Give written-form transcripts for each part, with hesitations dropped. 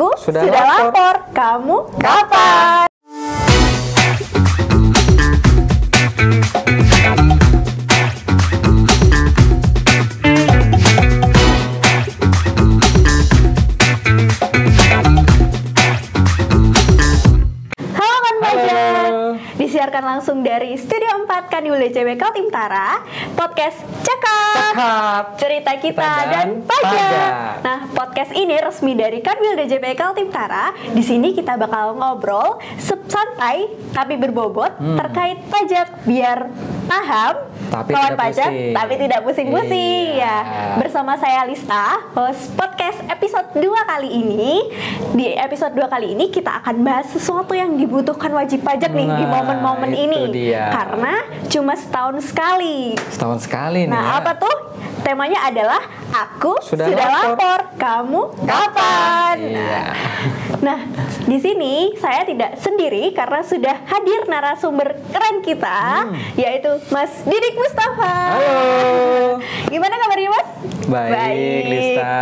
Aku sudah lapor. Kamu kapan? Disiarkan langsung dari Studio 4 Kanwil DJP Kaltim Utara, podcast Cakap, cerita kita dan pajak. Nah, podcast ini resmi dari Kanwil DJP Kaltim Utara. Di sini kita bakal ngobrol santai tapi berbobot terkait pajak biar paham kawan pajak tapi tidak pusing-pusing. Ya, bersama saya Lista, host podcast episode 2 kali ini. Di episode 2 kali ini kita akan bahas sesuatu yang dibutuhkan wajib pajak nih di momen-momen ini. Karena cuma setahun sekali. Setahun sekali nih. Nah, apa tuh? Temanya adalah Aku sudah lapor. Kamu kapan? Nah, di sini saya tidak sendiri karena sudah hadir narasumber keren kita, yaitu Mas Didik Mustafa. Halo. Gimana kabarnya, Mas? Baik, Lista.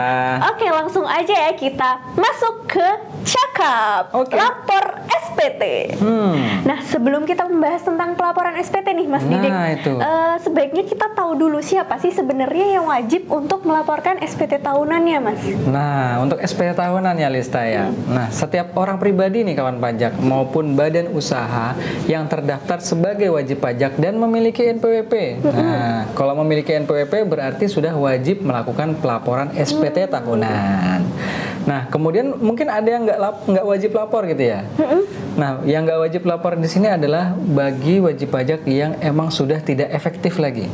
Oke, langsung aja ya kita masuk ke Cakap. Lapor SPT. Nah, sebelum kita membahas tentang pelaporan SPT nih, Mas Didik, sebaiknya kita tahu dulu siapa sih sebenarnya yang wajib untuk melaporkan SPT tahunannya, Mas? Nah, untuk SPT tahunan ya, Lista ya. Nah, setiap orang pribadi nih kawan pajak maupun badan usaha yang terdaftar sebagai wajib pajak dan memiliki NPWP. Nah, kalau memiliki NPWP berarti sudah wajib melakukan pelaporan SPT tahunan. Nah, kemudian mungkin ada yang nggak wajib lapor gitu ya. Nah, yang nggak wajib lapor di sini adalah bagi wajib pajak yang emang sudah tidak efektif lagi.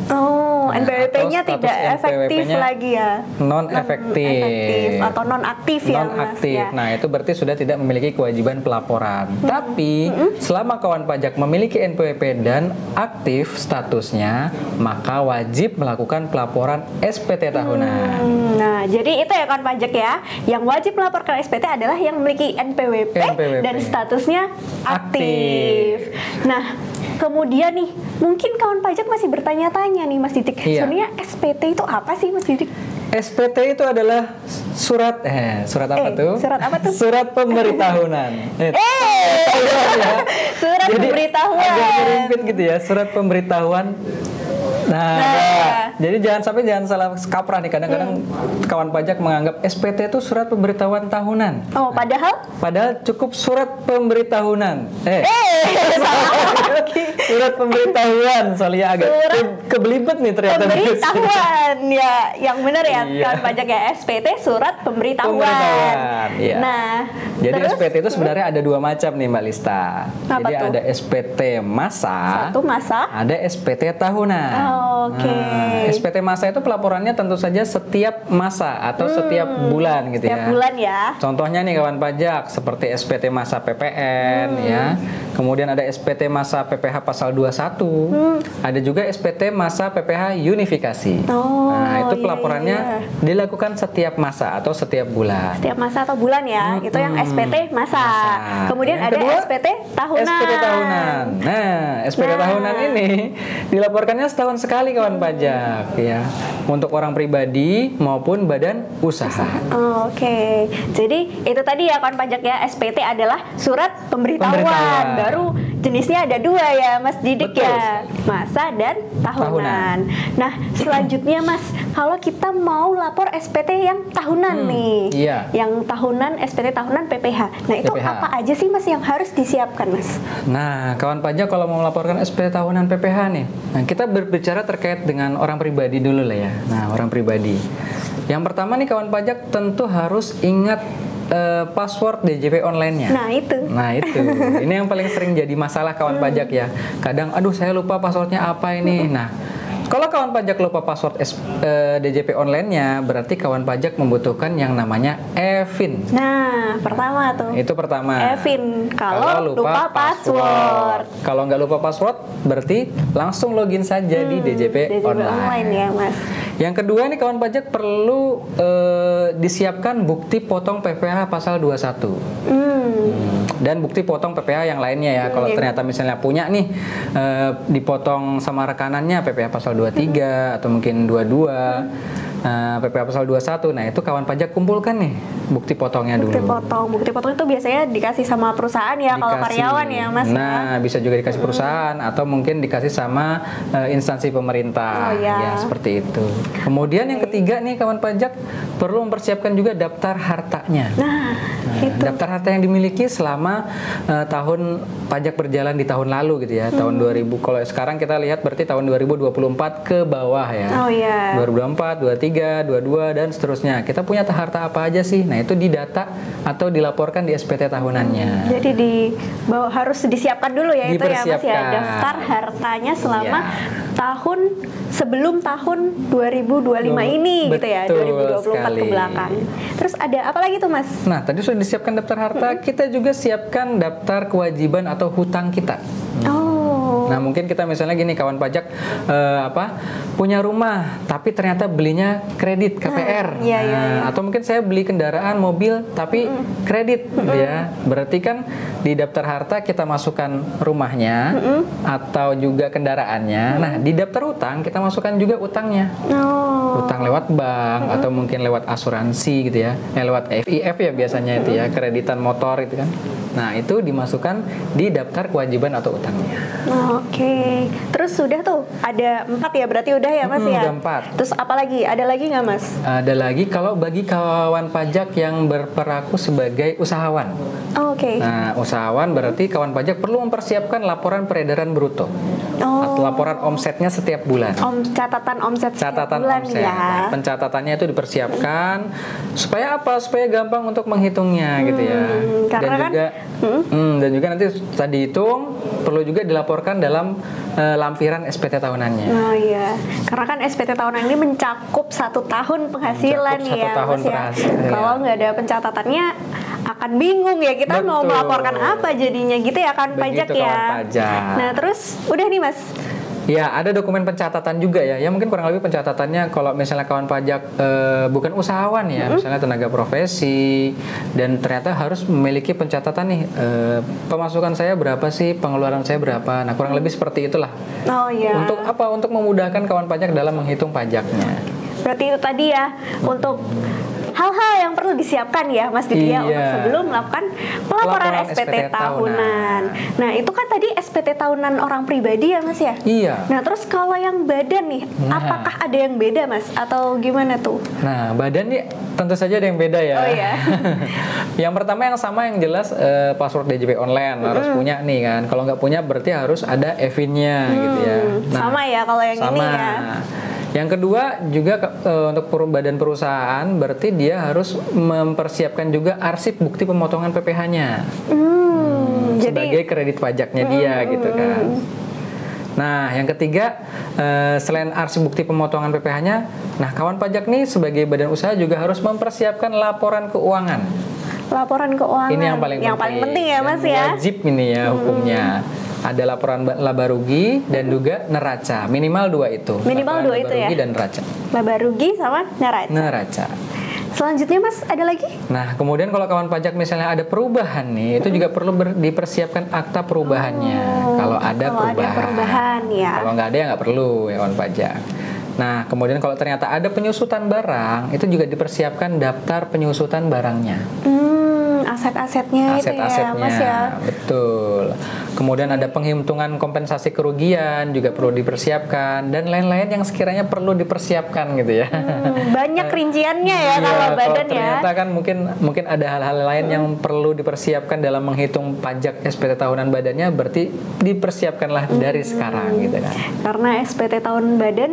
NPWP-nya tidak efektif lagi ya. Non-efektif atau non-aktif ya, Mas. Ya. Nah, itu berarti sudah tidak memiliki kewajiban pelaporan. Tapi selama kawan pajak memiliki NPWP dan aktif statusnya, maka wajib melakukan pelaporan SPT tahunan. Nah, jadi itu ya kawan pajak ya. Yang wajib melaporkan SPT adalah yang memiliki NPWP. dan statusnya aktif. Nah, kemudian nih, mungkin kawan pajak masih bertanya-tanya nih, Mas Didik. Sebenarnya SPT itu apa sih, Mas Didik? SPT itu adalah surat apa tuh? Surat apa tuh? Surat pemberitahuan. Surat pemberitahuan. Agak merimpit gitu ya, surat pemberitahuan. Nah, jadi jangan salah kaprah nih. Kadang-kadang kawan pajak menganggap SPT itu surat pemberitahuan tahunan. Padahal cukup surat pemberitahuan. Surat pemberitahuan, soalnya agak kebelibet nih ternyata. Pemberitahuan ya, yang benar ya kawan pajak ya, SPT surat pemberitahuan. Nah, jadi terus, SPT itu sebenarnya ada dua macam nih, Mbak Lista. Jadi ada SPT masa, ada SPT tahunan. SPT masa itu pelaporannya tentu saja setiap masa atau setiap bulan gitu ya. Setiap bulan ya. Contohnya nih kawan pajak seperti SPT masa PPN ya. Kemudian ada SPT masa PPH pasal 21. Ada juga SPT masa PPH unifikasi. Nah, itu pelaporannya dilakukan setiap masa atau setiap bulan. Setiap masa atau bulan ya. Itu yang SPT masa. Kemudian yang ada kedua, SPT tahunan. SPT tahunan. Nah, SPT tahunan ini dilaporkannya setahun sekali kawan pajak ya, untuk orang pribadi maupun badan usaha. Jadi itu tadi ya kawan pajak ya, SPT adalah surat pemberitahuan. Baru jenisnya ada dua ya, Mas Didik. Betul, ya, masa dan tahunan. Nah, selanjutnya Mas, kalau kita mau lapor SPT yang tahunan nih, yang tahunan, SPT tahunan PPH. Nah, itu apa aja sih Mas yang harus disiapkan, Mas? Nah, kawan pajak kalau mau melaporkan SPT tahunan PPH nih, nah kita berbicara terkait dengan orang pribadi dulu lah ya. Nah, orang pribadi. Yang pertama nih kawan pajak tentu harus ingat password DJP online-nya. Nah itu. Ini yang paling sering jadi masalah kawan pajak ya. Kadang, aduh saya lupa passwordnya apa ini. Nah, kalau kawan pajak lupa password DJP online-nya, berarti kawan pajak membutuhkan yang namanya e-fin. Nah, pertama tuh. Itu pertama. E-fin. Kalau lupa password. Kalau nggak lupa password, berarti langsung login saja di DJP online ya, Mas. Yang kedua nih kawan pajak perlu disiapkan bukti potong PPH pasal 21. Dan bukti potong PPH yang lainnya ya. Kalau ternyata misalnya punya nih dipotong sama rekanannya PPH pasal 23 atau mungkin 22. PPh Pasal 21. Nah, itu kawan pajak kumpulkan nih bukti potongnya dulu. Bukti potong itu biasanya dikasih sama perusahaan ya, kalau karyawan ya Mas. Nah, bisa juga dikasih perusahaan atau mungkin dikasih sama instansi pemerintah. Ya, seperti itu. Kemudian yang ketiga nih kawan pajak perlu mempersiapkan juga daftar hartanya. Itu. Daftar harta yang dimiliki selama tahun pajak berjalan di tahun lalu gitu ya. Tahun 2000. Kalau sekarang kita lihat berarti tahun 2024 ke bawah ya. 2024, 23, 22 dan seterusnya. Kita punya harta apa aja sih? Nah, itu didata atau dilaporkan di SPT tahunannya. Jadi harus disiapkan dulu ya itu ya Mas ya. Daftar hartanya selama tahun sebelum tahun 2025 ini gitu ya. 2024 ke belakang. Terus ada apa lagi tuh Mas? Nah, tadi sudah disiapkan daftar harta, kita juga siapkan daftar kewajiban atau hutang kita. Nah, mungkin kita misalnya gini kawan pajak punya rumah tapi ternyata belinya kredit KPR. Atau mungkin saya beli kendaraan mobil tapi kredit ya. Berarti kan di daftar harta kita masukkan rumahnya atau juga kendaraannya. Nah, di daftar utang kita masukkan juga utangnya. Utang lewat bank atau mungkin lewat asuransi gitu ya. Lewat FIF ya biasanya itu ya, kreditan motor itu kan. Nah, itu dimasukkan di daftar kewajiban atau utangnya. Oke. Terus sudah tuh ada 4 ya berarti udah ya Mas ya? Udah 4. Terus apa lagi? Ada lagi nggak Mas? Ada lagi kalau bagi kawan pajak yang berperilaku sebagai usahawan. Nah, usahawan berarti kawan pajak perlu mempersiapkan laporan peredaran bruto. Atau laporan omsetnya setiap bulan. Catatan omset setiap bulan ya. Nah, pencatatannya itu dipersiapkan supaya apa? Supaya gampang untuk menghitungnya gitu ya. Dan juga nanti tadi hitung perlu juga dilaporkan dalam lampiran SPT tahunannya. Karena kan SPT tahunan ini mencakup 1 tahun penghasilan ya Mas ya. Kalau nggak ada pencatatannya akan bingung ya kita mau melaporkan apa jadinya gitu ya kan pajak ya. Nah, terus udah nih Mas. Ya, ada dokumen pencatatan juga ya. Ya mungkin kurang lebih pencatatannya kalau misalnya kawan pajak bukan usahawan ya, misalnya tenaga profesi dan ternyata harus memiliki pencatatan nih pemasukan saya berapa sih, pengeluaran saya berapa. Nah, kurang lebih seperti itulah. Untuk apa? Untuk memudahkan kawan pajak dalam menghitung pajaknya. Berarti itu tadi ya untuk hal-hal yang perlu disiapkan ya Mas Didi ya untuk sebelum melakukan pelaporan SPT tahunan. Nah, itu kan tadi SPT tahunan orang pribadi ya Mas ya? Nah, terus kalau yang badan nih, apakah ada yang beda Mas atau gimana tuh? Nah, badan nih tentu saja ada yang beda ya. Yang pertama yang sama yang jelas password DJP online harus punya nih kan. Kalau nggak punya berarti harus ada EVIN-nya gitu ya. Nah, sama ya kalau yang ini ya. Yang kedua juga untuk badan perusahaan berarti dia harus mempersiapkan juga arsip bukti pemotongan PPh-nya sebagai kredit pajaknya dia gitu kan. Nah, yang ketiga selain arsip bukti pemotongan PPh-nya, nah kawan pajak nih sebagai badan usaha juga harus mempersiapkan laporan keuangan. Laporan keuangan. Ini yang paling penting ya Mas ya. Wajib ini ya hukumnya. Ada laporan laba rugi dan juga neraca. Minimal 2 itu. Minimal 2 itu ya. Laba rugi dan neraca. Laba rugi sama neraca. Selanjutnya Mas ada lagi? Nah, kemudian kalau kawan pajak misalnya ada perubahan nih, itu juga perlu dipersiapkan akta perubahannya. Kalau ada perubahan ya. Kalau nggak ada ya nggak perlu ya kawan pajak. Nah, kemudian kalau ternyata ada penyusutan barang, itu juga dipersiapkan daftar penyusutan barangnya. Aset-asetnya itu ya Mas ya. Betul. Kemudian ada penghitungan kompensasi kerugian juga perlu dipersiapkan dan lain-lain yang sekiranya perlu dipersiapkan gitu ya. Banyak rinciannya ya kalau badan ya. Ternyata kan mungkin ada hal-hal lain yang perlu dipersiapkan dalam menghitung pajak SPT tahunan badannya, berarti dipersiapkanlah dari sekarang gitu kan. Karena SPT tahunan badan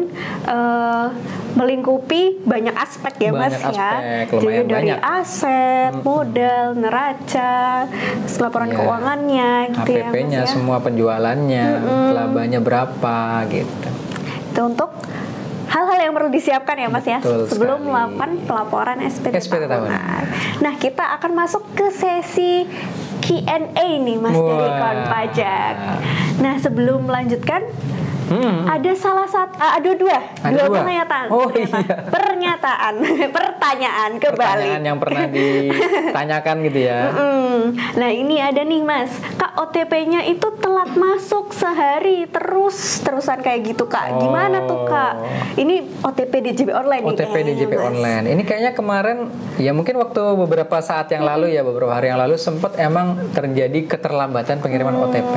melingkupi banyak aspek ya Mas ya. Jadi dari aset, modal, neraca, laporan keuangannya gitu ya Mas ya. Semua penjualannya, labanya berapa gitu. Itu untuk hal-hal yang perlu disiapkan ya Mas ya sebelum melakukan pelaporan SPT tahunan. Nah, kita akan masuk ke sesi Q&A nih Mas dari kawan pajak. Nah, sebelum melanjutkan ada dua pertanyaan kembali. Pertanyaan yang pernah ditanyakan gitu ya. Nah ini ada nih Mas, Kak, OTP-nya itu telat masuk sehari terusan kayak gitu Kak. Gimana tuh Kak? Ini OTP DJP online nih. OTP DJP online. Ini kayaknya kemarin ya mungkin waktu beberapa saat yang lalu ya, beberapa hari yang lalu sempat emang terjadi keterlambatan pengiriman OTP.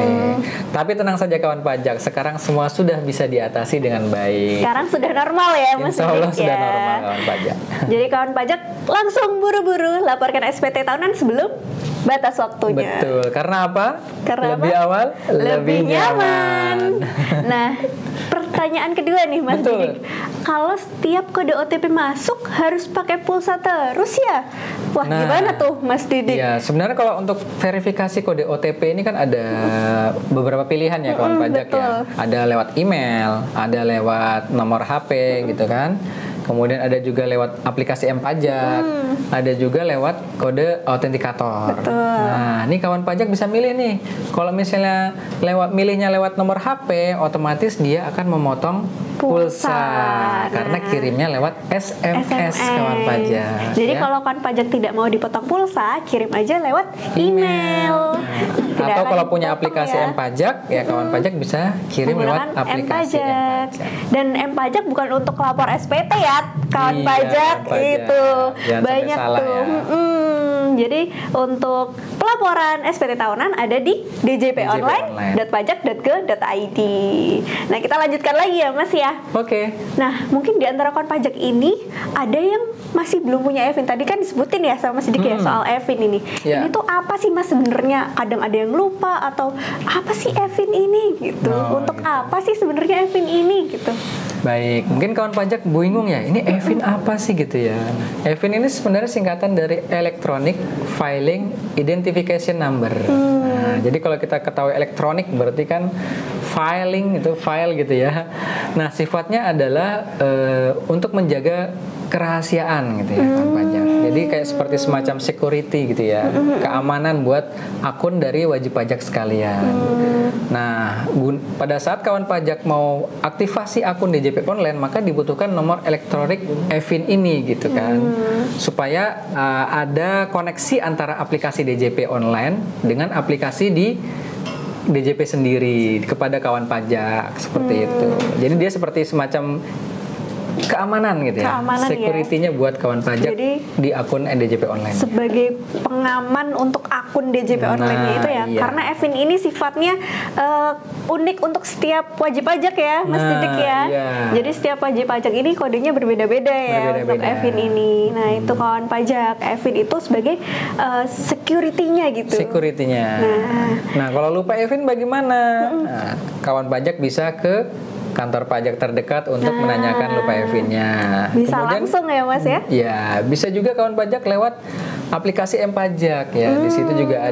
Tapi tenang saja kawan pajak, sekarang semua sudah bisa diatasi dengan baik. Sekarang sudah normal ya Mas. Insya Allah sudah ya. normal kawan pajak. Jadi kawan pajak langsung buru-buru laporkan SPT tahunan sebelum batas waktunya. Betul, karena apa? Karena lebih apa? awal, lebih nyaman. Nah, pertanyaan kedua nih Mas Betul. Didik. Kalau setiap kode OTP masuk harus pakai pulsa terus ya? Wah, gimana tuh Mas Didik? Iya, sebenarnya kalau untuk verifikasi kode OTP ini kan ada beberapa pilihan ya kawan pajak betul. ya. Ada lewat email, ada lewat nomor HP gitu kan. Kemudian ada juga lewat aplikasi M-Pajak, ada juga lewat kode autentikator. Nah, ini kawan pajak bisa milih nih. Kalau misalnya milihnya lewat nomor HP, otomatis dia akan memotong pulsa. Karena kirimnya lewat SMS kawan pajak. Jadi ya. kalau kawan pajak tidak mau dipotong pulsa, kirim aja lewat email. Tidak Atau akan kalau punya dipotong aplikasi ya. M-Pajak, ya kawan pajak bisa kirim lewat Menggunakan aplikasi M-Pajak. M-Pajak. Dan M-Pajak bukan untuk lapor SPT ya, kawan Iya, pajak kawan pajak. itu Jangan sampai banyak salah tuh. ya. Jadi untuk pelaporan SPT tahunan ada di djponline.pajak.go.id. Nah kita lanjutkan lagi ya Mas ya. Oke. Nah mungkin di antara kawan pajak ini ada yang masih belum punya EVIN. Tadi kan disebutin ya sama Mas Didik ya soal EVIN ini. Ya. Ini tuh apa sih Mas sebenarnya? Kadang ada yang lupa atau apa sih EVIN ini gitu. Untuk gitu. apa sih sebenarnya EVIN ini gitu. Baik, mungkin kawan pajak bingung ya, ini EVIN apa sih gitu ya. EVIN ini sebenarnya singkatan dari Electronic Filing Identification Number. Nah, jadi kalau kita ketahui elektronik berarti kan filing itu file gitu ya. Nah, sifatnya adalah untuk menjaga kerahasiaan gitu ya kawan pajak. Jadi kayak seperti semacam security gitu ya, keamanan buat akun dari wajib pajak sekalian. Nah, pada saat kawan pajak mau aktivasi akun DJP online, maka dibutuhkan nomor elektronik EVIN ini gitu kan, supaya ada koneksi antara aplikasi DJP online dengan aplikasi di DJP sendiri kepada kawan pajak seperti itu. Jadi dia seperti semacam keamanan gitu ya, security-nya buat kawan pajak. Jadi, di akun DJP online sebagai pengaman untuk akun DJP online itu ya. Iya. Karena EVIN ini sifatnya unik untuk setiap wajib pajak ya Mas Didik ya. Iya. Jadi setiap wajib pajak ini kodenya berbeda-beda ya untuk EVIN ini. Nah itu kawan pajak, EVIN itu sebagai security-nya gitu. Security-nya. Nah kalau lupa EVIN bagaimana? Nah, kawan pajak bisa ke kantor pajak terdekat untuk menanyakan lupa EVIN-nya. Bisa kemudian, langsung ya Mas ya? Ya, bisa juga kawan pajak lewat aplikasi M-Pajak ya. Di situ juga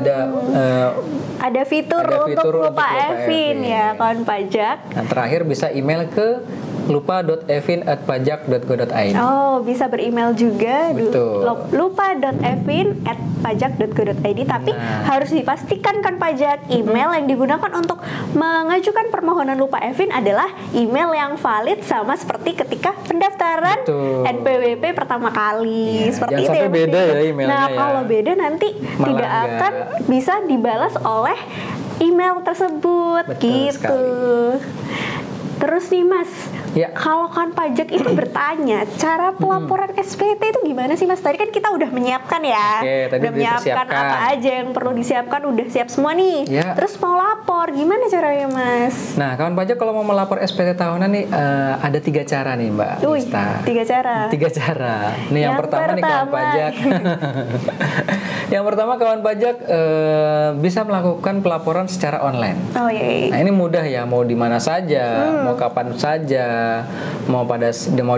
ada fitur untuk lupa EVIN ya kawan pajak. Nah, terakhir bisa email ke lupa.evin@pajak.go.id. Oh, bisa beremail juga. Betul. lupa.evin@pajak.go.id. Tapi harus dipastikan kan pajak email yang digunakan untuk mengajukan permohonan lupa EVIN adalah email yang valid sama seperti ketika pendaftaran NPWP pertama kali. Seperti jangan itu sampai ya. beda ya emailnya. Nah, kalau beda nanti malah tidak akan bisa dibalas oleh email tersebut. Betul gitu. Terus nih Mas, kalau kan pajak itu bertanya cara pelaporan SPT itu gimana sih Mas? Tadi kan kita udah menyiapkan ya, tadi udah menyiapkan apa aja yang perlu disiapkan, udah siap semua nih. Terus mau lapor, gimana caranya Mas? Nah kawan pajak kalau mau melapor SPT tahunan nih ada 3 cara nih Mbak Lista. 3 cara. 3 cara. Nih yang pertama nih kawan pajak. Yang pertama kawan pajak bisa melakukan pelaporan secara online. Oh iya. Nah ini mudah ya, mau di mana saja, mau kapan saja, mau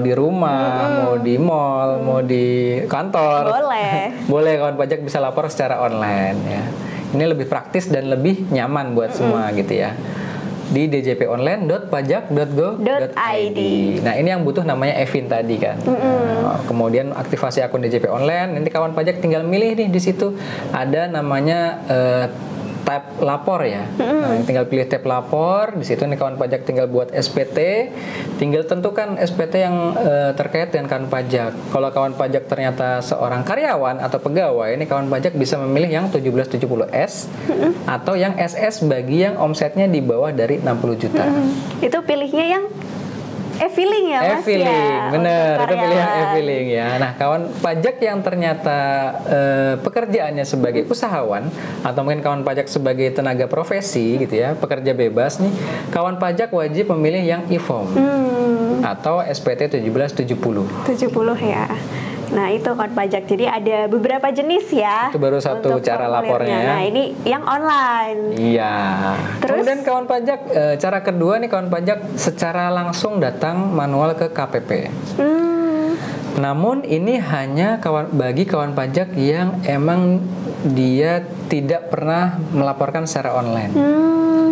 di rumah, mau di mall, mau di kantor. Boleh kawan pajak bisa lapor secara online ya. Ini lebih praktis dan lebih nyaman buat semua gitu ya. Di djponline.pajak.go.id. Nah ini yang butuh namanya EVIN tadi kan. Nah, kemudian aktivasi akun DJP online. Nanti kawan pajak tinggal milih nih di situ ada namanya tab lapor ya. Nah, tinggal pilih tab lapor. Di situ nih kawan pajak tinggal buat SPT, tinggal tentukan SPT yang terkait dengan kawan pajak. Kalau kawan pajak ternyata seorang karyawan atau pegawai, ini kawan pajak bisa memilih yang 1770S atau yang SS bagi yang omsetnya di bawah dari 60 juta. Itu pilihnya yang e-filing ya Mas e-filing, ya? bener, itu pilihan e-filing ya. Nah, kawan pajak yang ternyata pekerjaannya sebagai usahawan atau mungkin kawan pajak sebagai tenaga profesi gitu ya, pekerja bebas nih, kawan pajak wajib memilih yang e-form atau SPT 1770. 70 ya. Nah itu kawan pajak, jadi ada beberapa jenis ya. Itu baru satu cara lapornya ya. Nah ini yang online. Iya. Terus? Kemudian kawan pajak, cara kedua nih kawan pajak secara langsung datang manual ke KPP. Namun ini hanya bagi kawan pajak yang emang dia tidak pernah melaporkan secara online.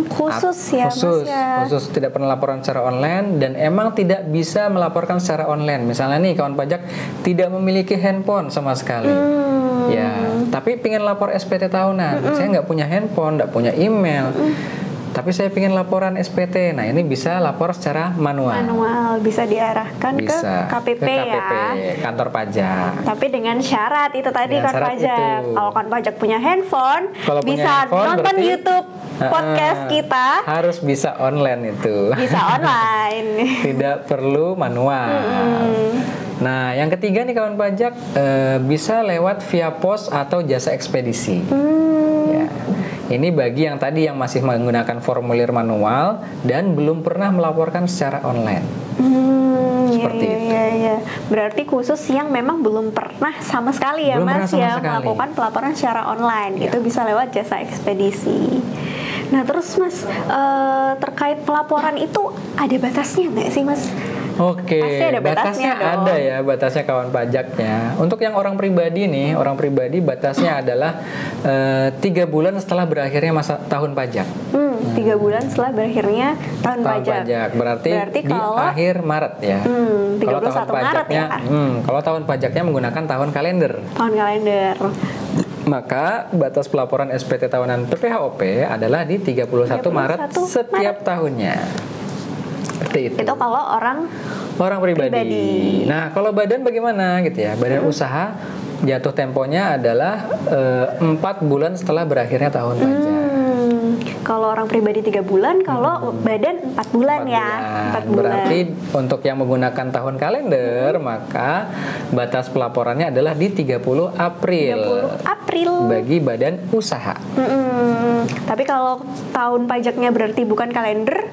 Khusus ya khusus, Mas ya. Khusus tidak pernah laporan secara online dan emang tidak bisa melaporkan secara online. Misalnya nih kawan pajak tidak memiliki handphone sama sekali. Ya, tapi pengen lapor SPT tahunan. Saya nggak punya handphone, nggak punya email. Tapi saya pengen laporan SPT. Nah, ini bisa lapor secara manual. Manual bisa diarahkan Bisa, ke KPP KPP, ya. kantor pajak. Tapi dengan syarat itu tadi Dengan kan syarat pajak. itu. Kalau kan pajak punya handphone, Kalau punya bisa handphone, nonton berarti, YouTube podcast kita. Harus bisa online itu. Bisa online. Tidak perlu manual. Nah, yang ketiga nih kawan pajak, bisa lewat via pos atau jasa ekspedisi. Ya. Ini bagi yang tadi yang masih menggunakan formulir manual dan belum pernah melaporkan secara online. Seperti itu. Iya. Berarti khusus yang memang belum pernah sama sekali ya Belum Mas pernah sama ya sekali. melakukan pelaporan secara online. Itu bisa lewat jasa ekspedisi. Nah terus Mas, terkait pelaporan itu ada batasnya nggak sih Mas? Oke, Pasti ada batasnya dong. ada ya batasnya kawan pajaknya. Untuk yang orang pribadi nih, orang pribadi batasnya adalah 3 bulan setelah berakhirnya masa tahun pajak. 3 bulan setelah berakhirnya tahun pajak. Berarti di kalau akhir Maret ya. 31 Kalau tahun Maret pajaknya, ya. Kalau tahun pajaknya menggunakan tahun kalender. Tahun kalender. Maka batas pelaporan SPT tahunan PPHOP adalah di 31 Maret setiap tahunnya. Seperti itu. Itu kalau orang pribadi. Nah, kalau badan bagaimana gitu ya? Badan usaha jatuh temponya adalah 4 bulan setelah berakhirnya tahun pajak. Kalau orang pribadi 3 bulan, kalau badan 4 bulan ya. 4 bulan. Berarti untuk yang menggunakan tahun kalender, maka batas pelaporannya adalah di 30 April. 30 April. Bagi badan usaha. Tapi kalau tahun pajaknya berarti bukan kalender,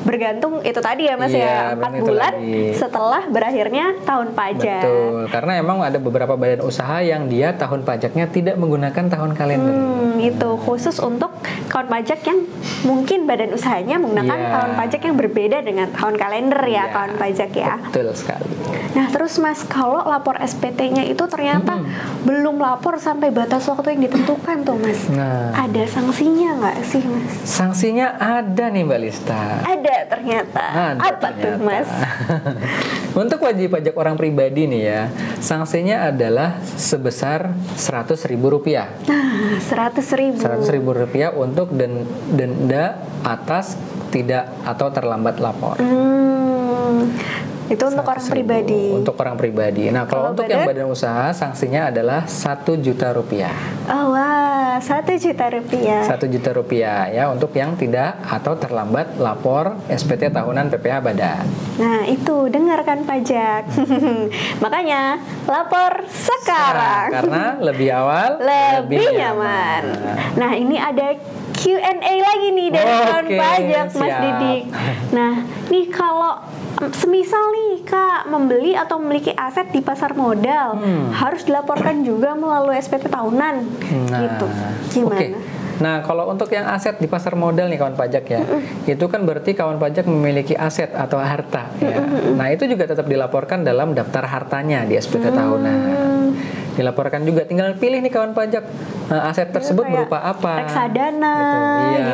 bergantung itu tadi ya Mas ya, 4 bulan setelah berakhirnya tahun pajak. Betul, karena emang ada beberapa badan usaha yang dia tahun pajaknya tidak menggunakan tahun kalender. Itu khusus untuk kawan pajak yang mungkin badan usahanya menggunakan tahun pajak yang berbeda dengan tahun kalender ya kawan pajak ya. Betul sekali. Nah terus Mas, kalau lapor SPT-nya itu ternyata belum lapor sampai batas waktu yang ditentukan tuh Mas, ada sanksinya nggak sih Mas? Sanksinya ada nih Mbak Lista. Ada ternyata. Apa tuh Mas? Untuk wajib pajak orang pribadi nih ya, sanksinya adalah sebesar Rp100.000. Nah, Rp100.000. Rp100.000 untuk denda atas tidak atau terlambat lapor. Itu untuk orang pribadi. Untuk orang pribadi. Nah, kalau untuk yang badan usaha, sanksinya adalah Rp1.000.000. Oh wah, Rp1.000.000. Rp1.000.000 ya untuk yang tidak atau terlambat lapor SPT tahunan PPH Badan. Nah, itu dengarkan pajak. Makanya lapor sekarang. Karena lebih awal, lebih nyaman. Nah, ini ada Q&A lagi nih dari kawan pajak Mas Didik. Nah, nih kalau semisal nih Kak membeli atau memiliki aset di pasar modal, harus dilaporkan juga melalui SPT tahunan. Gitu. Gimana? Nah, kalau untuk yang aset di pasar modal nih kawan pajak ya, itu kan berarti kawan pajak memiliki aset atau harta ya. Nah, itu juga tetap dilaporkan dalam daftar hartanya di SPT tahunan. Dilaporkan juga, tinggal pilih nih kawan pajak aset tersebut berupa apa. Reksadana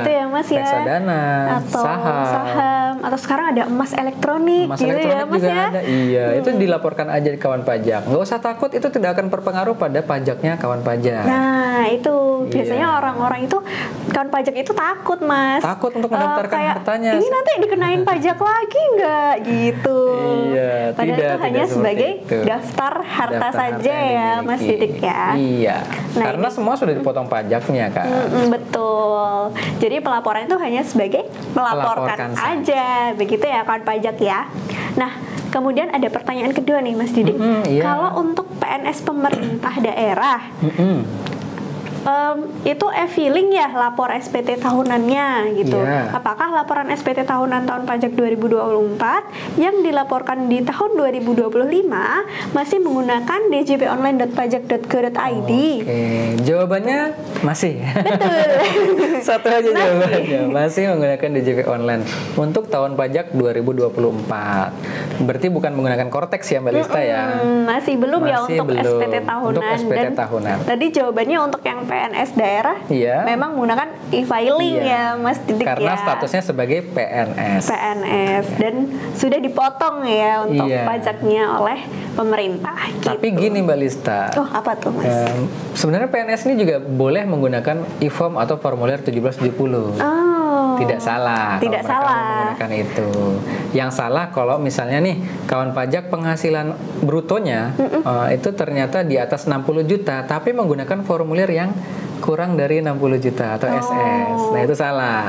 gitu ya Mas ya. Reksadana, atau saham, atau sekarang ada emas elektronik gitu ya Mas juga ya. Ada. Iya, itu dilaporkan aja di kawan pajak. Nggak usah takut, itu tidak akan berpengaruh pada pajaknya kawan pajak. Nah, itu biasanya orang-orang itu kawan pajak itu takut, Mas. Takut untuk mendaftarkan hartanya. Ini nanti dikenain pajak lagi nggak gitu. Iya, padahal itu hanya sebagai daftar harta saja ya, Mas Didik ya. Iya. Karena semua sudah dipotong pajaknya kan. Betul. Jadi pelaporan itu hanya sebagai melaporkan aja, begitu ya kawan pajak ya. Nah, kemudian ada pertanyaan kedua nih Mas Didik. Iya. Kalau untuk PNS pemerintah daerah, itu e-filing ya lapor SPT tahunannya gitu. Apakah laporan SPT tahunan tahun pajak 2024 yang dilaporkan di tahun 2025 masih menggunakan djponline.pajak.go.id? Jawabannya masih. Betul. Satu aja jawabannya, masih menggunakan DJP online untuk tahun pajak 2024. Berarti bukan menggunakan Cortex ya Mbak Lista ya? Masih belum ya untuk SPT tahunan. Untuk SPT tahunan. Tadi jawabannya untuk yang PNS daerah memang menggunakan e-filing ya Mas Didik. Karena ya. statusnya sebagai PNS dan sudah dipotong ya untuk pajaknya oleh pemerintah gitu. Tapi gini Mbak Lista. Apa tuh Mas? Sebenarnya PNS ini juga boleh menggunakan e-form atau formulir 1770. Tidak salah. Tidak salah menggunakan itu. Yang salah kalau misalnya nih kawan pajak penghasilan brutonya itu ternyata di atas 60 juta tapi menggunakan formulir yang kurang dari 60 juta atau SS. Nah, itu salah.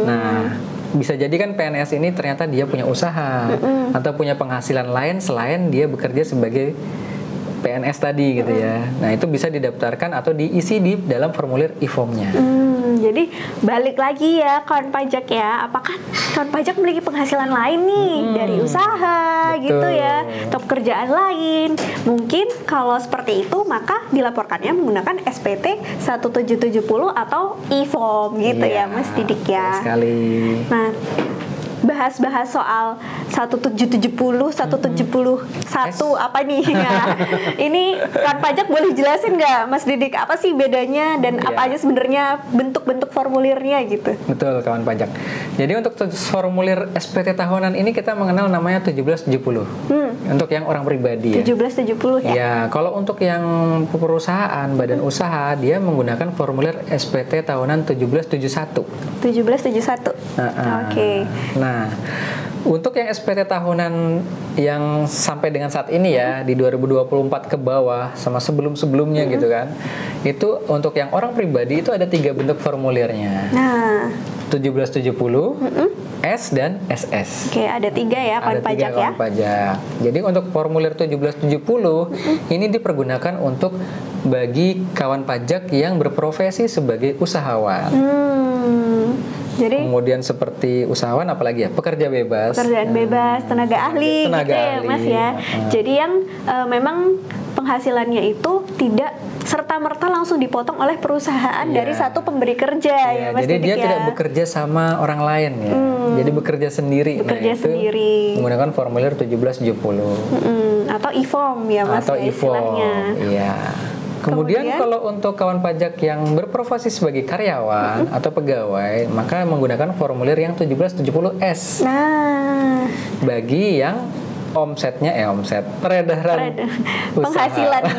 Nah, bisa jadi kan PNS ini ternyata dia punya usaha atau punya penghasilan lain selain dia bekerja sebagai PNS tadi gitu ya. Nah, itu bisa didaftarkan atau diisi di dalam formulir e-formnya. Jadi balik lagi ya kawan pajak ya, apakah kawan pajak memiliki penghasilan lain nih dari usaha gitu ya, atau pekerjaan lain? Mungkin kalau seperti itu maka dilaporkannya menggunakan SPT 1770 atau e-form gitu ya Mas Didik ya. Sekali. Nah, bahas-bahas soal 1770, 171 apa nih ya. Ini kan pajak boleh jelasin nggak Mas Didik apa sih bedanya dan apa aja sebenarnya bentuk-bentuk formulirnya gitu. Betul kawan pajak. Jadi untuk formulir SPT tahunan ini kita mengenal namanya 1770. Untuk yang orang pribadi ya. 1770 ya. Ya, kalau untuk yang perusahaan, badan usaha dia menggunakan formulir SPT tahunan 1771. 1771. Oke. Nah, untuk yang SPT tahunan yang sampai dengan saat ini ya di 2024 ke bawah sama sebelum-sebelumnya gitu kan. Itu untuk yang orang pribadi itu ada 3 bentuk formulirnya. Nah, 1770, S dan SS. Oke, ada 3 ya kawan pajak ya. Pajak. Jadi untuk formulir 1770 ini dipergunakan untuk bagi kawan pajak yang berprofesi sebagai usahawan. Jadi kemudian seperti usahawan apalagi ya, pekerja bebas, pekerjaan bebas, tenaga ahli gitu ya Mas ya. Jadi yang memang penghasilannya itu tidak serta-merta langsung dipotong oleh perusahaan dari satu pemberi kerja ya Mas. Jadi dia tidak bekerja sama orang lain ya. Jadi bekerja sendiri. Bekerja sendiri. Menggunakan formulir 1770. Atau e-form ya Mas. Atau e-form. Iya. Kemudian kalau untuk kawan pajak yang berprofesi sebagai karyawan atau pegawai, maka menggunakan formulir yang 1770S. Nah, bagi yang omsetnya peredaran penghasilannya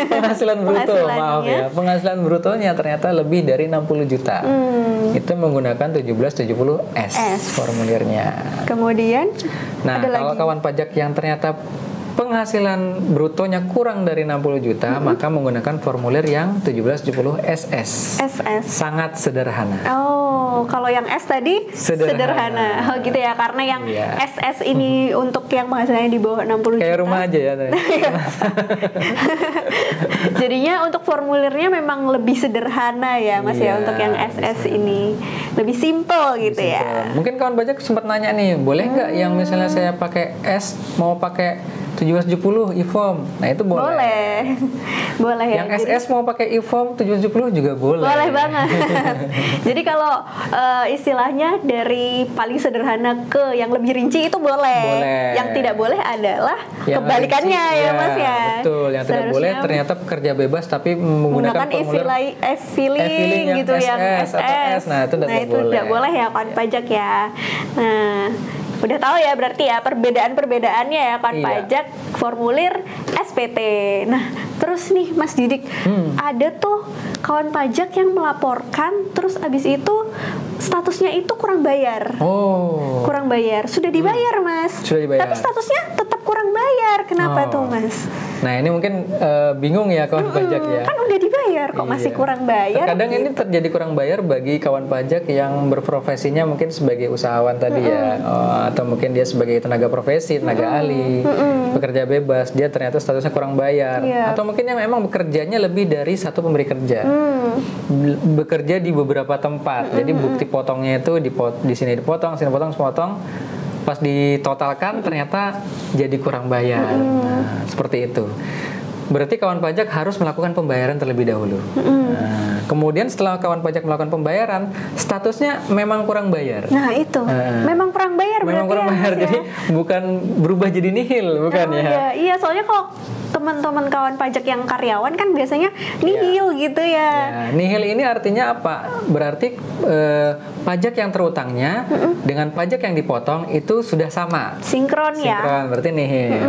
penghasilan bruto, maaf ya, penghasilan brutonya ternyata lebih dari 60 juta. Itu menggunakan 1770S formulirnya. Kemudian kalau kawan pajak yang ternyata penghasilan brutonya kurang dari 60 juta, maka menggunakan formulir yang 1770 SS. Sangat sederhana. Oh, kalau yang S tadi sederhana. Oh gitu ya, karena yang SS ini untuk yang penghasilannya di bawah 60 juta. Kayak rumah aja ya. Jadinya untuk formulirnya memang lebih sederhana ya Mas ya, untuk yang SS ini. Lebih simple gitu ya. Mungkin kawan pajak sempat nanya nih, boleh nggak yang misalnya saya pakai S mau pakai 1770 e-form. Nah, itu boleh. Boleh ya. Yang SS mau pakai e-form 1770 juga boleh. Boleh banget. Jadi kalau istilahnya dari paling sederhana ke yang lebih rinci itu boleh. Yang tidak boleh adalah yang kebalikannya rinci, ya Mas ya. Betul, yang tidak boleh ternyata pekerja bebas tapi menggunakan istilah e-filing gitu yang SS. Nah, itu tidak boleh ya kawan pajak ya. Nah, udah tahu ya berarti ya perbedaan-perbedaannya ya kawan pajak formulir SPT. Nah, terus nih Mas Didik, ada tuh kawan pajak yang melaporkan terus abis itu statusnya itu kurang bayar. Kurang bayar. Sudah dibayar, Mas. Sudah dibayar. Tapi statusnya tetap kurang bayar. Kenapa tuh, Mas? Nah, ini mungkin bingung ya kawan pajak ya. Kan udah dibayar kok masih kurang bayar. Kadang ini terjadi kurang bayar bagi kawan pajak yang berprofesinya mungkin sebagai usahawan tadi ya, atau mungkin dia sebagai tenaga profesi, tenaga ahli, pekerja bebas, dia ternyata statusnya kurang bayar, atau mungkin yang memang bekerjanya lebih dari satu pemberi kerja, bekerja di beberapa tempat, jadi bukti potongnya itu di sini dipotong, sini potong, pas ditotalkan ternyata jadi kurang bayar. Nah, seperti itu. Berarti kawan pajak harus melakukan pembayaran terlebih dahulu. Nah, kemudian setelah kawan pajak melakukan pembayaran, statusnya memang kurang bayar. Nah itu, memang kurang bayar. Memang kurang bayar, jadi bukan berubah jadi nihil, bukan ya? Iya, soalnya kalau teman-teman kawan pajak yang karyawan kan biasanya nihil gitu ya. Nihil ini artinya apa? Berarti pajak yang terutangnya dengan pajak yang dipotong itu sudah sama. Sinkron ya. Sinkron, berarti nihil.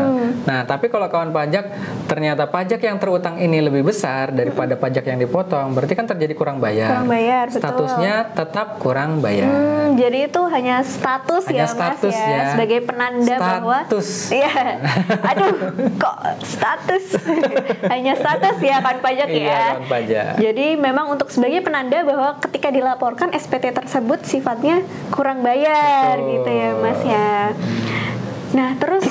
Nah, tapi kalau kawan pajak ternyata pajak yang terutang ini lebih besar daripada pajak yang dipotong, berarti kan terjadi kurang bayar. Kurang bayar, statusnya betul. tetap kurang bayar. Jadi itu hanya status ya, status, Mas ya, sebagai penanda bahwa iya. Aduh, kok status? Hanya status ya kawan pajak ya. Iya, kawan pajak. Jadi memang untuk sebagai penanda bahwa ketika dilaporkan SPT tersebut sifatnya kurang bayar. Betul. Gitu ya, Mas ya. Nah, terus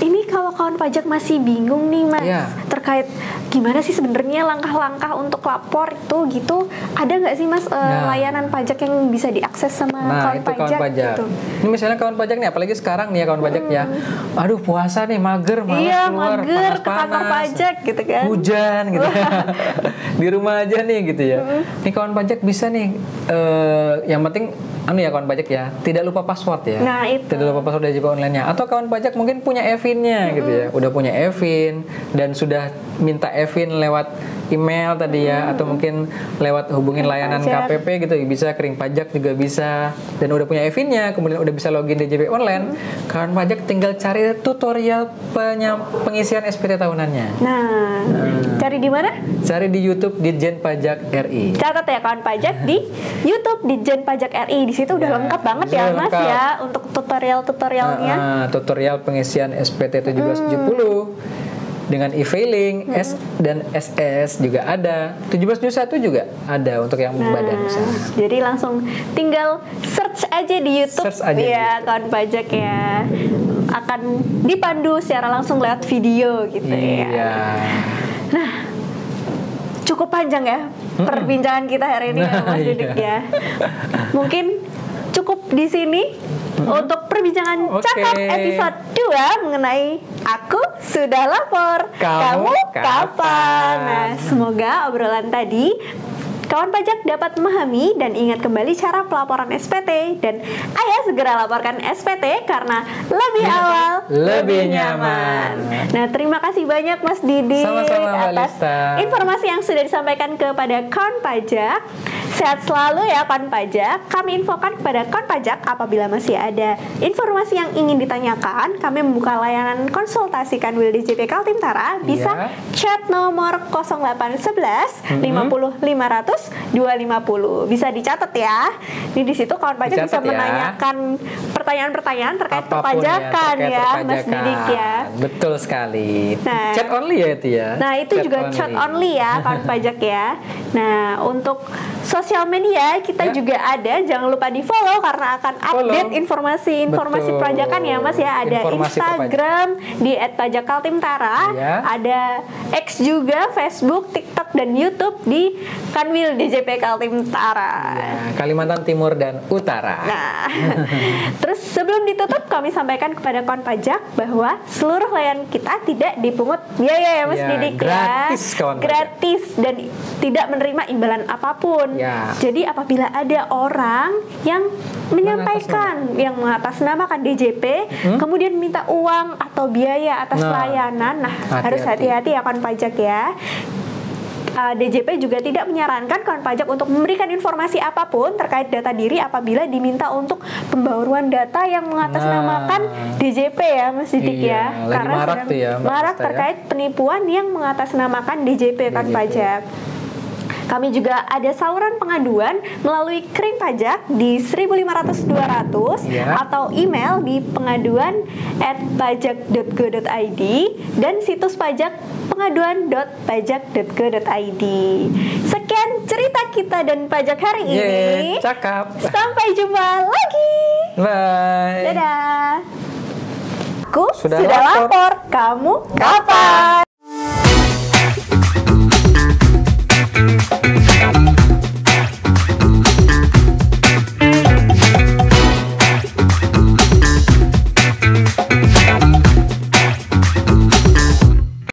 ini kalau kawan pajak masih bingung nih, Mas, terkait gimana sih sebenarnya langkah-langkah untuk lapor itu gitu, ada nggak sih, Mas, layanan pajak yang bisa diakses sama kawan pajak? Gitu? Ini misalnya kawan pajak nih, apalagi sekarang nih ya kawan pajak ya, aduh puasa nih, mager, malas keluar, mager ke kantor pajak gitu kan, hujan gitu, di rumah aja nih gitu ya. Nih kawan pajak bisa nih, yang penting ya kawan pajak ya, tidak lupa password ya. Nah, itu. Tidak lupa password DJP online-nya. Atau kawan pajak mungkin punya e-fin-nya gitu ya. Udah punya e-fin dan sudah minta e-fin lewat email tadi ya, atau mungkin lewat hubungin layanan KPP gitu, bisa kering pajak juga bisa. Dan udah punya e-fin-nya, kemudian udah bisa login DJP online. Kawan pajak tinggal cari tutorial pengisian SPT tahunannya. Nah, cari di mana? Cari di YouTube Ditjen Pajak RI. Catat ya kawan pajak, di YouTube Ditjen Pajak RI. Di situ udah lengkap banget ya, Mas ya, untuk tutorialnya. Tutorial pengisian SPT 1770 dengan e-filing, S dan SS juga ada. 1721 juga ada untuk yang badan usaha. Jadi langsung tinggal search aja di YouTube ya, kawan pajak ya. Akan dipandu secara langsung lewat video gitu ya. Nah, cukup panjang ya perbincangan kita hari ini ya, Mas Didik ya. Mungkin cukup di sini untuk perbincangan cakap episode 2 mengenai Aku Sudah Lapor, Kamu Kapan? Nah, semoga obrolan tadi kawan pajak dapat memahami dan ingat kembali cara pelaporan SPT, dan ayo segera laporkan SPT karena lebih awal, lebih nyaman. Nah, terima kasih banyak Mas Didik atas informasi yang sudah disampaikan kepada kawan pajak. Sehat selalu ya kawan pajak. Kami infokan kepada kawan pajak apabila masih ada informasi yang ingin ditanyakan, kami membuka layanan konsultasi Kanwil DJP Kaltim-Tara. Bisa chat nomor 0811 50 500 250. Bisa dicatat ya. Ini di situ kawan pajak bisa menanyakan pertanyaan-pertanyaan terkait perpajakan ya, Mas Didik ya. Betul sekali. Nah, chat only ya itu ya. Nah, itu juga chat only ya kawan pajak ya. Nah, untuk sosial media kita juga ada, jangan lupa di follow karena akan update informasi perpajakan ya, Mas ya. Ada Instagram di @pajakkaltimtara, ada X juga, Facebook, TikTok dan YouTube di Kanwil DJP Kaltim-Tara. Ya, Kalimantan Timur dan Utara. Nah, terus sebelum ditutup kami sampaikan kepada kawan pajak bahwa seluruh layanan kita tidak dipungut biaya ya, Mas Didik gratis, ya. Kawan gratis pajak. Dan tidak menerima imbalan apapun. Jadi apabila ada orang yang menyampaikan, yang mengatasnamakan DJP, kemudian minta uang atau biaya atas layanan, harus hati-hati ya kawan pajak ya. DJP juga tidak menyarankan kawan pajak untuk memberikan informasi apapun terkait data diri apabila diminta untuk pembaruan data yang mengatasnamakan DJP ya, Mas Didik ya. Karena marak terkait penipuan yang mengatasnamakan DJP kawan pajak. Kami juga ada saluran pengaduan melalui krim pajak di 1500-200 atau email di pengaduan@pajak.go.id dan situs pajak pengaduan.pajak.go.id. Sekian cerita kita dan pajak hari ini. Cakap. Sampai jumpa lagi. Bye. Dadah. Aku Sudah lapor. Kamu kapan?